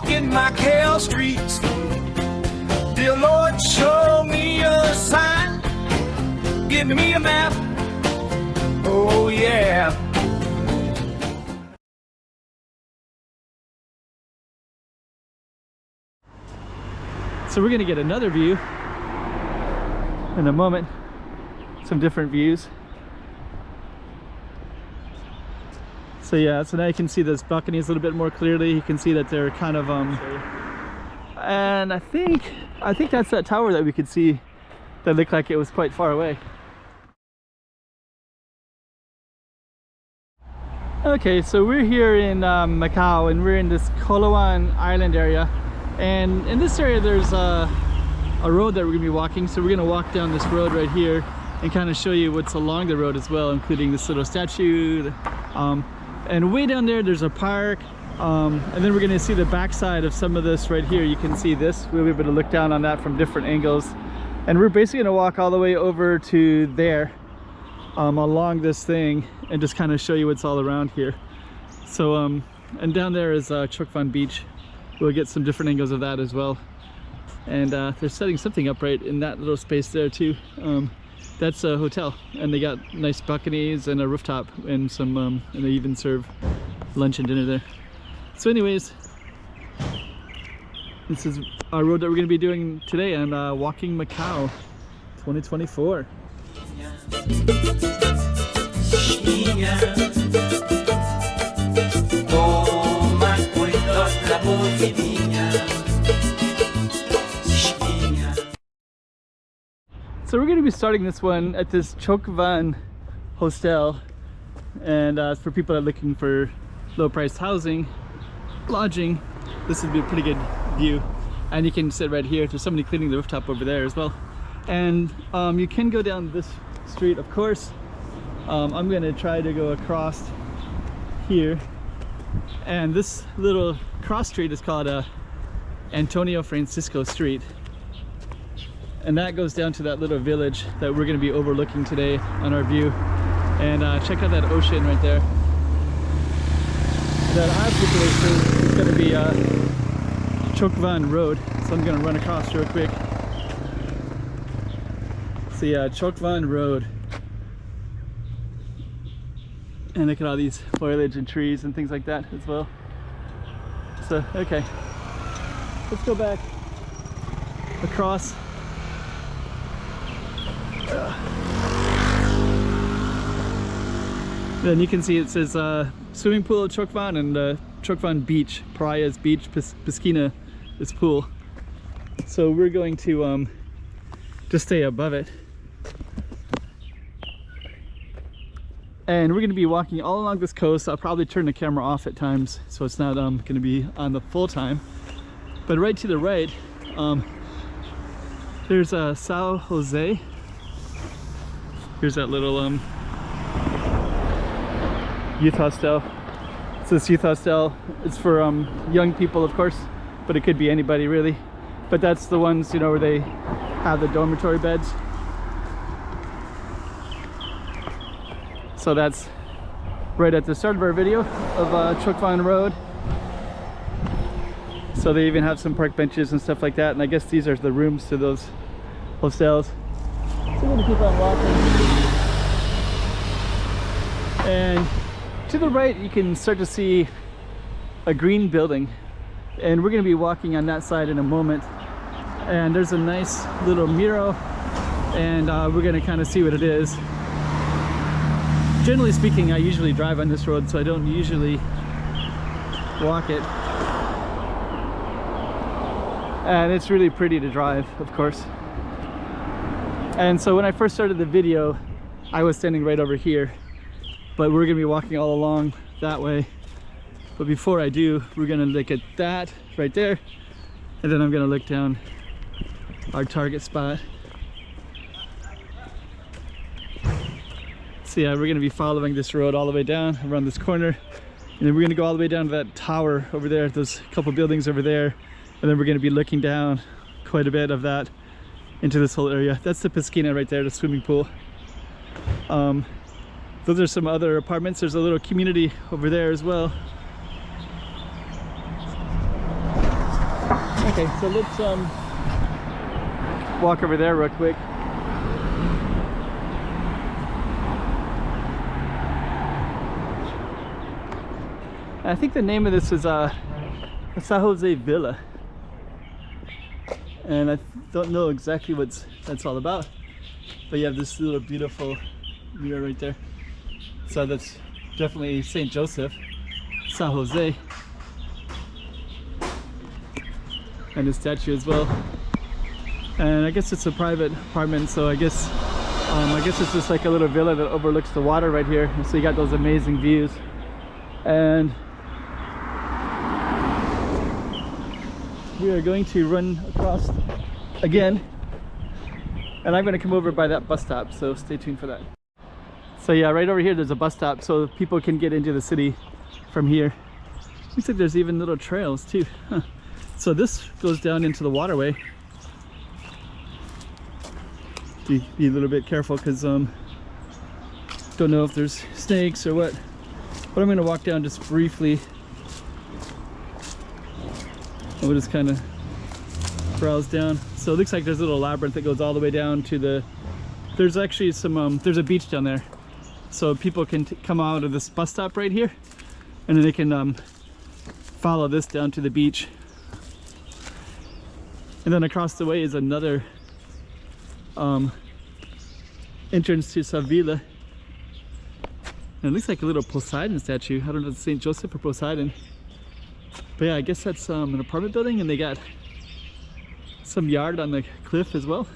Walking Macau Streets. Dear Lord, show me a sign. Give me a map. Oh yeah. So we're gonna get another view in a moment. Some different views. So yeah, so now you can see those balconies a little bit more clearly. You can see that they're kind of and I think that's that tower that we could see that looked like it was quite far away. Okay, so we're here in Macau, and we're in this Koloan Island area, and in this area there's a road that we're gonna be walking. So we're gonna walk down this road right here and kind of show you what's along the road as well, including this little statue. And way down there there's a park, and then we're gonna see the backside of some of this right here. You can see this. We'll be able to look down on that from different angles, and we're basically gonna walk all the way over to there, along this thing, and just kind of show you what's all around here. So and down there is Cheoc Beach. We'll get some different angles of that as well. And they're setting something up right in that little space there too. That's a hotel, and they got nice balconies and a rooftop and some and they even serve lunch and dinner there. So anyways, this is our road that we're going to be doing today on Walking Macau 2024. So we're going to be starting this one at this Cheoc hostel, and for people that are looking for low-priced housing, lodging, this would be a pretty good view. And you can sit right here. There's somebody cleaning the rooftop over there as well. And you can go down this street, of course. I'm going to try to go across here, and this little cross street is called Antonio Francisco Street. And that goes down to that little village that we're going to be overlooking today on our view. And check out that ocean right there. That obstacle is going to be Cheoc Road. So I'm going to run across real quick. So yeah, Cheoc Road. And look at all these foliage and trees and things like that as well. So, okay. Let's go back across. Then you can see it says swimming pool at Cheoc and Cheoc Beach, Praya's Beach, Piscina is pool. So we're going to just stay above it. And we're going to be walking all along this coast. I'll probably turn the camera off at times so it's not going to be on the full time. But right to the right, there's São Jose. Here's that little youth hostel. It's this youth hostel. It's for young people, of course, but it could be anybody really. But that's the ones, you know, where they have the dormitory beds. So that's right at the start of our video of Cheoc Road. So they even have some park benches and stuff like that, and I guess these are the rooms to those hostels. So we're gonna keep on walking. And to the right you can start to see a green building, and we're gonna be walking on that side in a moment. And there's a nice little mural, and we're gonna kind of see what it is. Generally speaking, I usually drive on this road, so I don't usually walk it. And it's really pretty to drive, of course. And so when I first started the video, I was standing right over here, but we're gonna be walking all along that way. But before I do, we're gonna look at that right there, and then I'm gonna look down our target spot. So yeah, we're gonna be following this road all the way down around this corner, and then we're gonna go all the way down to that tower over there, those couple buildings over there, and then we're gonna be looking down quite a bit of that into this whole area. That's the Piscina right there, the swimming pool. Those are some other apartments. There's a little community over there as well. Okay, so let's walk over there real quick. I think the name of this is San Jose Villa, and I don't know exactly what that's all about, but you have this little beautiful mirror right there. So that's definitely St. Joseph, San Jose, and a statue as well. And I guess it's a private apartment, so I guess it's just like a little villa that overlooks the water right here. So you got those amazing views. And we are going to run across again, and I'm going to come over by that bus stop, so stay tuned for that. So yeah, right over here there's a bus stop, so people can get into the city from here. Looks like there's even little trails too. Huh. So this goes down into the waterway. Be a little bit careful, because don't know if there's snakes or what, but I'm going to walk down just briefly. We'll just kind of browse down. So it looks like there's a little labyrinth that goes all the way down to the, there's actually some there's a beach down there, so people can come out of this bus stop right here, and then they can follow this down to the beach. And then across the way is another entrance to Sevilla, and it looks like a little Poseidon statue. I don't know if it's St. Joseph or Poseidon. But yeah, I guess that's an apartment building, and they got some yard on the cliff as well.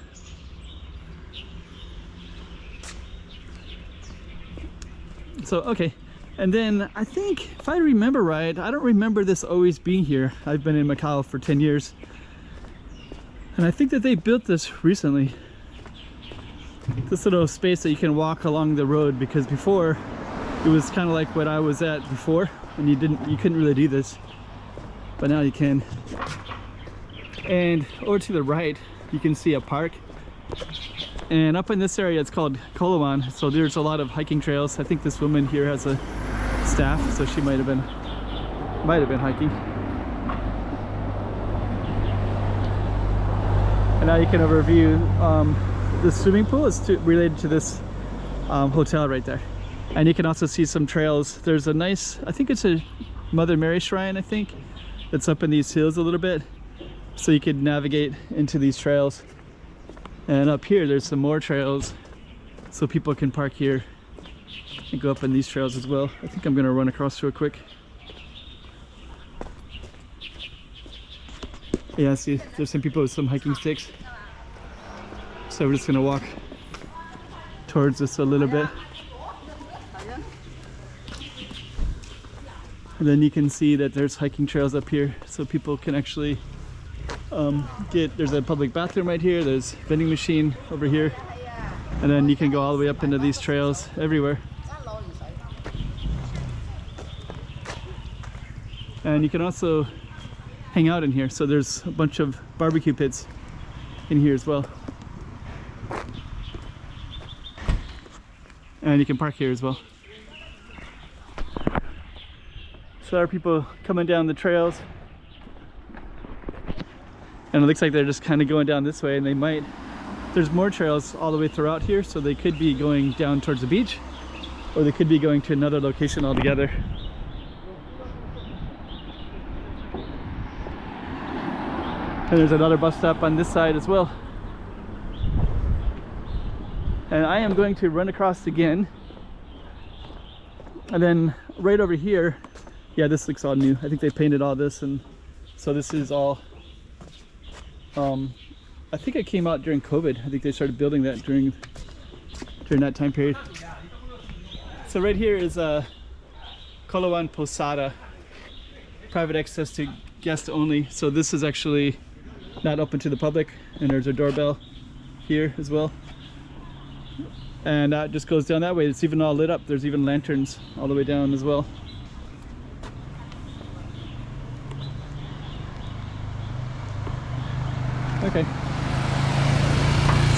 So, okay. And then I think, if I remember right, I don't remember this always being here. I've been in Macau for 10 years. And I think that they built this recently. This little space that you can walk along the road, because before it was kind of like what I was at before, and you couldn't really do this. But now you can. And over to the right you can see a park, and up in this area it's called Kolowan, so there's a lot of hiking trails. I think this woman here has a staff, so she might have been hiking. And now you can overview the swimming pool is related to this hotel right there, and you can also see some trails. There's a nice, I think it's a Mother Mary shrine, I think, that's up in these hills a little bit, so you could navigate into these trails. And up here there's some more trails, so people can park here and go up in these trails as well. I think I'm gonna run across real quick. Yeah, see, there's some people with some hiking sticks, so we're just gonna walk towards this a little bit. And then you can see that there's hiking trails up here, so people can actually there's a public bathroom right here, there's a vending machine over here, and then you can go all the way up into these trails everywhere. And you can also hang out in here, so there's a bunch of barbecue pits in here as well. And you can park here as well. So there are people coming down the trails, and it looks like they're just kind of going down this way, and they might, there's more trails all the way throughout here, so they could be going down towards the beach, or they could be going to another location altogether. And there's another bus stop on this side as well. And I am going to run across again, and then right over here, yeah, this looks all new. I think they painted all this, and so this is all I think it came out during COVID. I think they started building that during that time period. So right here is Kolowan Posada, private access to guests only. So this is actually not open to the public, and there's a doorbell here as well. And that just goes down that way. It's even all lit up. There's even lanterns all the way down as well. Okay,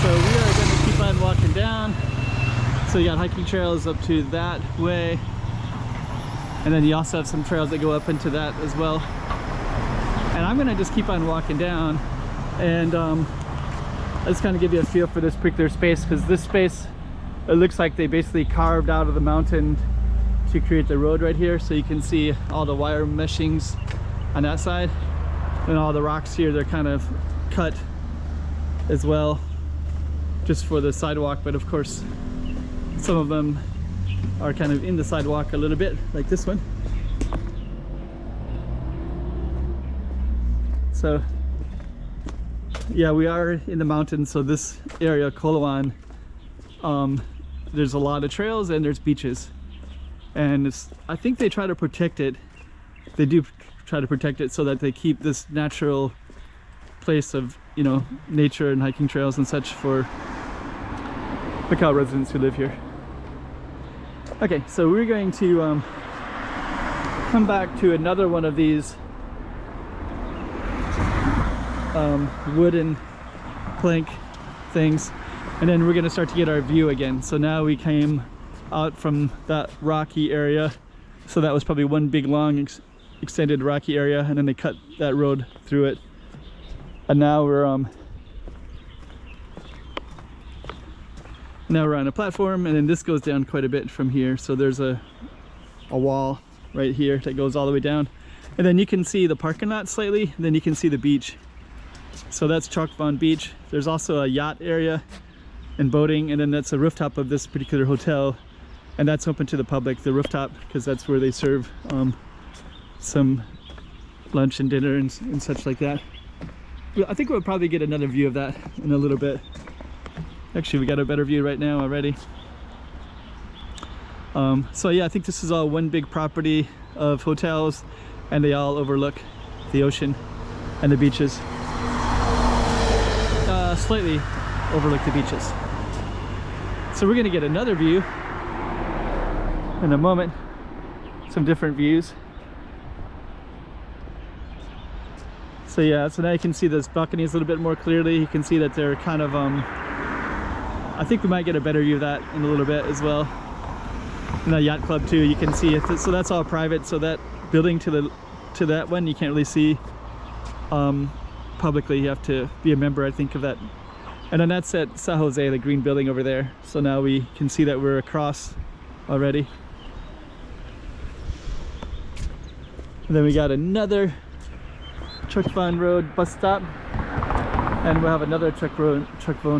so we are going to keep on walking down. So you got hiking trails up to that way, and then you also have some trails that go up into that as well. And And I'm gonna just keep on walking down, and I just kind of give you a feel for this particular space, because this space, it looks like they basically carved out of the mountain to create the road right here. So you can see all the wire meshings on that side, and all the rocks here, they're kind of cut as well just for the sidewalk. But of course some of them are kind of in the sidewalk a little bit, like this one. So yeah, we are in the mountains. So this area, Koloan, there's a lot of trails and there's beaches, and I think they try to protect it. They do try to protect it so that they keep this natural place of, you know, nature and hiking trails and such for Macau residents who live here. Okay, so we're going to come back to another one of these wooden plank things, and then we're going to start to get our view again. So now we came out from that rocky area, so that was probably one big long extended rocky area, and then they cut that road through it, and now we're on a platform, and then this goes down quite a bit from here. So there's a wall right here that goes all the way down, and then you can see the parking lot slightly, and then you can see the beach. So that's Cheoc Beach. There's also a yacht area and boating, and then that's a rooftop of this particular hotel, and that's open to the public, the rooftop, because that's where they serve some lunch and dinner and such like that. I think we'll probably get another view of that in a little bit. Actually, we got a better view right now already. So yeah, I think this is all one big property of hotels, and they all overlook the ocean and the beaches. Slightly overlook the beaches. So we're gonna get another view in a moment, some different views. So yeah, so now you can see those balconies a little bit more clearly. You can see that they're kind of I think we might get a better view of that in a little bit as well. And the yacht club too, you can see it. So that's all private, so that building to that one you can't really see publicly. You have to be a member, I think, of that. And then that's at San Jose, the green building over there. So now we can see that we're across already. And then we got another Cheoc Road bus stop, and we'll have another Cheoc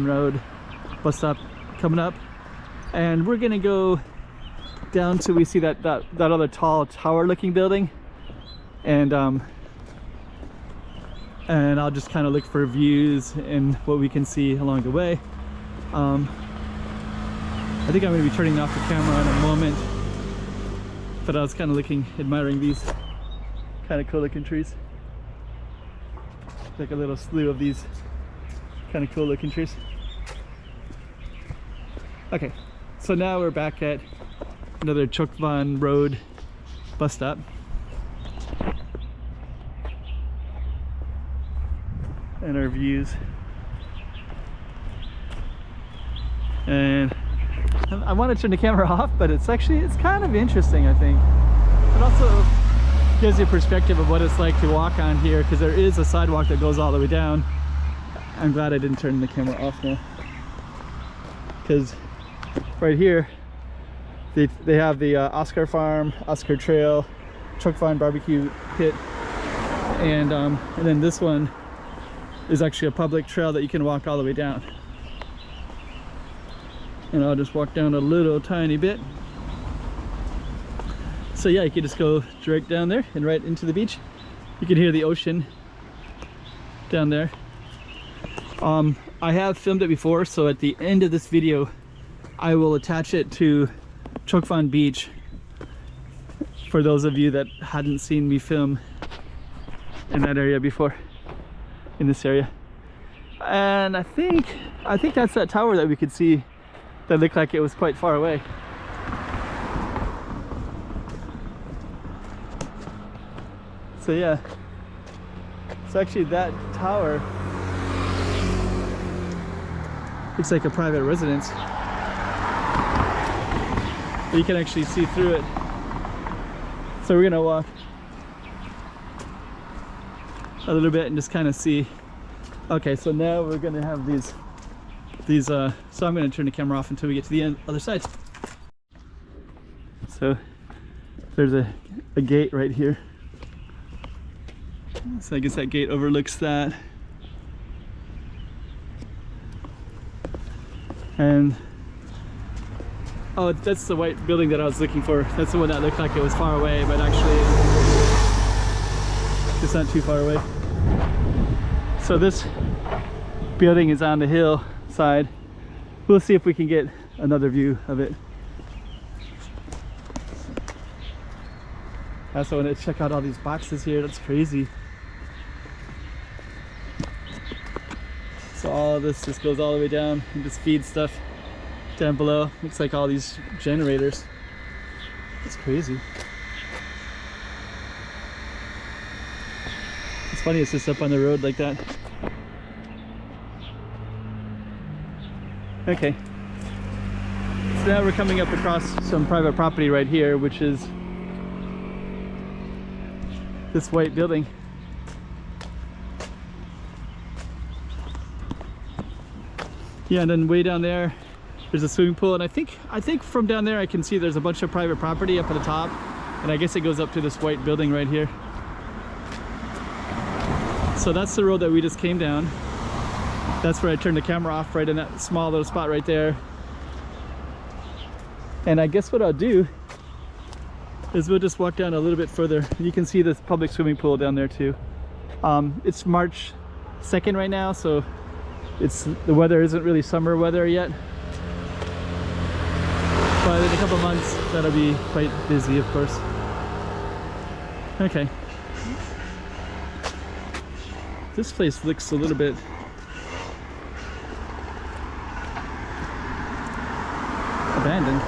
Road bus stop coming up. And we're gonna go down till we see that other tall tower looking building, and I'll just kind of look for views and what we can see along the way. I think I'm going to be turning off the camera in a moment, but I was kind of admiring these kind of cool looking trees. Like a little slew of these kind of cool looking trees. Okay, so now we're back at another Cheoc Road bus stop. And our views, and I want to turn the camera off, but it's kind of interesting, I think. It also gives you a perspective of what it's like to walk on here, because there is a sidewalk that goes all the way down. I'm glad I didn't turn the camera off now, because right here they have the Oscar Farm, Oscar Trail, Cheoc Barbecue Pit, and then this one is actually a public trail that you can walk all the way down. And I'll just walk down a little tiny bit. So yeah, you can just go direct down there and right into the beach. You can hear the ocean down there. I have filmed it before, so at the end of this video I will attach it to Cheoc Beach for those of you that hadn't seen me film in that area before, in this area. And I think that's that tower that we could see that looked like it was quite far away. So yeah, it's actually that tower looks like a private residence. You can actually see through it. So we're gonna walk a little bit and just kind of see. Okay, so now we're gonna have these so I'm gonna turn the camera off until we get to the other side. So there's a gate right here. So I guess that gate overlooks that. And oh, that's the white building that I was looking for. That's the one that looked like it was far away, but actually it's not too far away. So this building is on the hill side. We'll see if we can get another view of it. I also want to check out all these boxes here. That's crazy. So all this just goes all the way down and just feeds stuff down below. Looks like all these generators. It's crazy. It's funny it's just up on the road like that. Okay, so now we're coming up across some private property right here, which is this white building. Yeah, and then way down there there's a swimming pool, and I think from down there I can see there's a bunch of private property up at the top, and I guess it goes up to this white building right here. So that's the road that we just came down. That's where I turned the camera off, right in that small little spot right there. And I guess what I'll do is we'll just walk down a little bit further. You can see this public swimming pool down there too. It's March 2nd right now, so the weather isn't really summer weather yet. But in a couple months that'll be quite busy, of course. Okay. This place looks a little bit abandoned.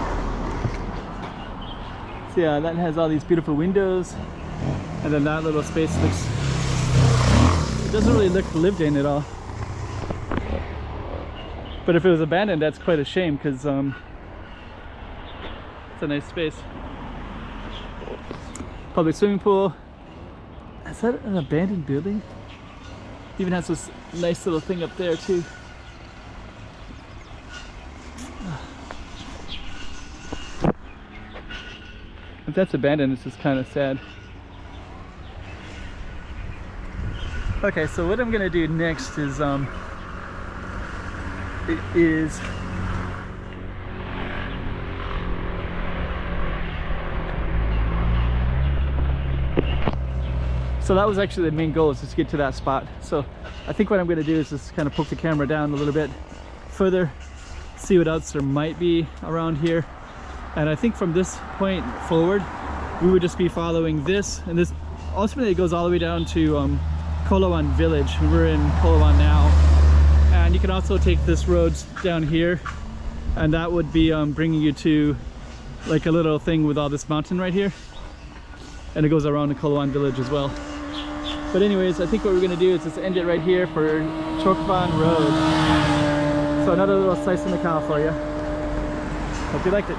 So yeah, that has all these beautiful windows, and then that little space looks, it doesn't really look lived in at all. But if it was abandoned, that's quite a shame, because it's a nice space. Public swimming pool. Is that an abandoned building? Even has this nice little thing up there too. If that's abandoned, it's just kind of sad. Okay, so what I'm gonna do next is so that was actually the main goal, is just to get to that spot. So I think what I'm going to do is just kind of poke the camera down a little bit further, see what else there might be around here. And I think from this point forward, we would just be following this, and this ultimately goes all the way down to Koloan village. We're in Koloan now. And you can also take this road down here, and that would be bringing you to like a little thing with all this mountain right here. And it goes around the Koloan village as well. But anyways, I think what we're gonna do is just end it right here for Cheoc Road. So another little slice of Macau for you. Hope you liked it.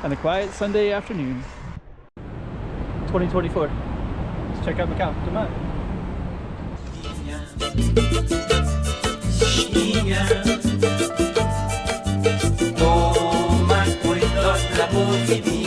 On a quiet Sunday afternoon. 2024. Let's check out Macau. Come on. Toma cuidado la posibilidad.